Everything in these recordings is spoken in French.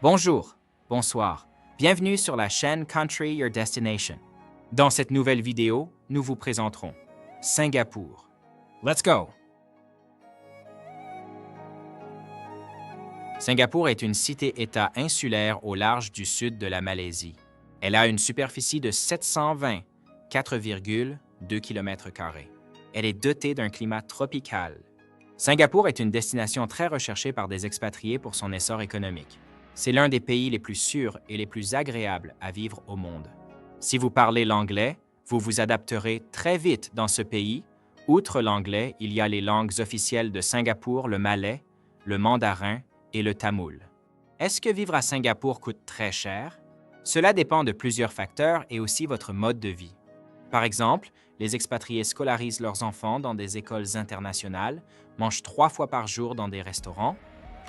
Bonjour, bonsoir, bienvenue sur la chaîne Country Your Destination. Dans cette nouvelle vidéo, nous vous présenterons Singapour. Let's go! Singapour est une cité-État insulaire au large du sud de la Malaisie. Elle a une superficie de 724,2 km². Elle est dotée d'un climat tropical. Singapour est une destination très recherchée par des expatriés pour son essor économique. C'est l'un des pays les plus sûrs et les plus agréables à vivre au monde. Si vous parlez l'anglais, vous vous adapterez très vite dans ce pays. Outre l'anglais, il y a les langues officielles de Singapour, le malais, le mandarin et le tamoul. Est-ce que vivre à Singapour coûte très cher? Cela dépend de plusieurs facteurs et aussi votre mode de vie. Par exemple, les expatriés scolarisent leurs enfants dans des écoles internationales, mangent 3 fois par jour dans des restaurants,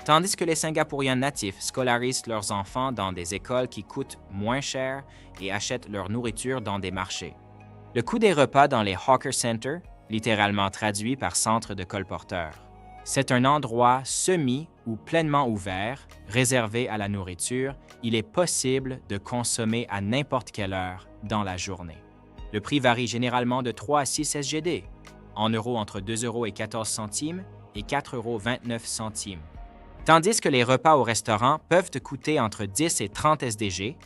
tandis que les Singapouriens natifs scolarisent leurs enfants dans des écoles qui coûtent moins cher et achètent leur nourriture dans des marchés. Le coût des repas dans les Hawker Centers, littéralement traduit par centre de colporteurs, c'est un endroit semi ou pleinement ouvert, réservé à la nourriture. Il est possible de consommer à n'importe quelle heure dans la journée. Le prix varie généralement de 3 à 6 SGD, en euros entre 2,14 € et 4,29 €. Tandis que les repas au restaurant peuvent te coûter entre 10 et 30 SDG,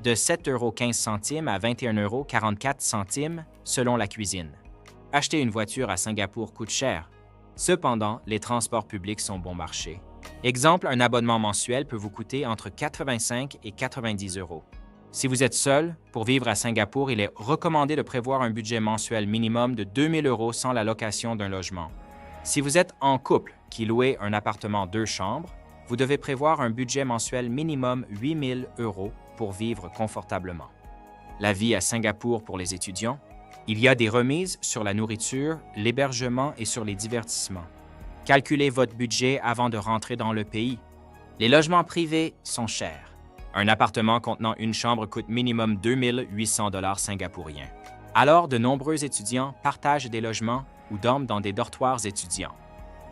de 7,15 € à 21,44 € selon la cuisine. Acheter une voiture à Singapour coûte cher. Cependant, les transports publics sont bon marché. Exemple, un abonnement mensuel peut vous coûter entre 85 et 90 €. Si vous êtes seul, pour vivre à Singapour, il est recommandé de prévoir un budget mensuel minimum de 2 000 € sans la location d'un logement. Si vous êtes en couple qui louez un appartement 2 chambres, vous devez prévoir un budget mensuel minimum 8 000 € pour vivre confortablement. La vie à Singapour pour les étudiants. Il y a des remises sur la nourriture, l'hébergement et sur les divertissements. Calculez votre budget avant de rentrer dans le pays. Les logements privés sont chers. Un appartement contenant une chambre coûte minimum 2 800 $ singapouriens. Alors, de nombreux étudiants partagent des logements ou dorment dans des dortoirs étudiants.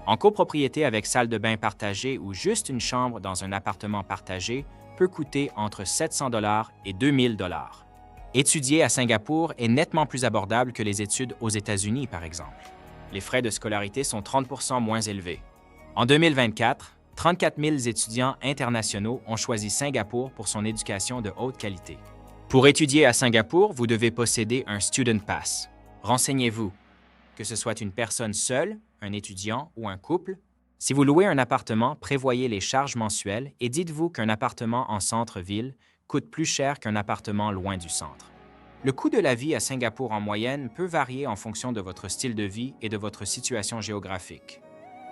En copropriété avec salle de bain partagée ou juste une chambre dans un appartement partagé peut coûter entre 700 $ et 2 000 $. Étudier à Singapour est nettement plus abordable que les études aux États-Unis, par exemple. Les frais de scolarité sont 30 % moins élevés. En 2024, 34 000 étudiants internationaux ont choisi Singapour pour son éducation de haute qualité. Pour étudier à Singapour, vous devez posséder un Student Pass. Renseignez-vous. Que ce soit une personne seule, un étudiant ou un couple, si vous louez un appartement, prévoyez les charges mensuelles et dites-vous qu'un appartement en centre-ville coûte plus cher qu'un appartement loin du centre. Le coût de la vie à Singapour en moyenne peut varier en fonction de votre style de vie et de votre situation géographique.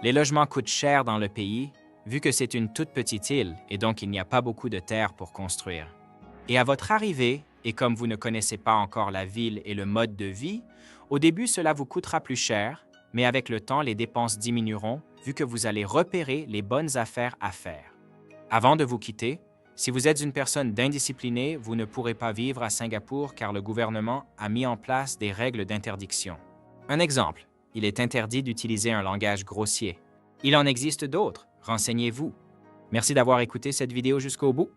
Les logements coûtent cher dans le pays, vu que c'est une toute petite île et donc il n'y a pas beaucoup de terre pour construire. Et à votre arrivée, et comme vous ne connaissez pas encore la ville et le mode de vie, au début cela vous coûtera plus cher, mais avec le temps les dépenses diminueront vu que vous allez repérer les bonnes affaires à faire. Avant de vous quitter, si vous êtes une personne d'indisciplinée, vous ne pourrez pas vivre à Singapour car le gouvernement a mis en place des règles d'interdiction. Un exemple, il est interdit d'utiliser un langage grossier. Il en existe d'autres, renseignez-vous. Merci d'avoir écouté cette vidéo jusqu'au bout.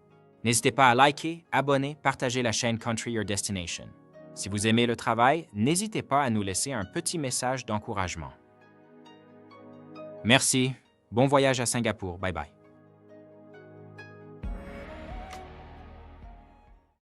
N'hésitez pas à liker, abonner, partager la chaîne Country Your Destination. Si vous aimez le travail, n'hésitez pas à nous laisser un petit message d'encouragement. Merci. Bon voyage à Singapour. Bye bye.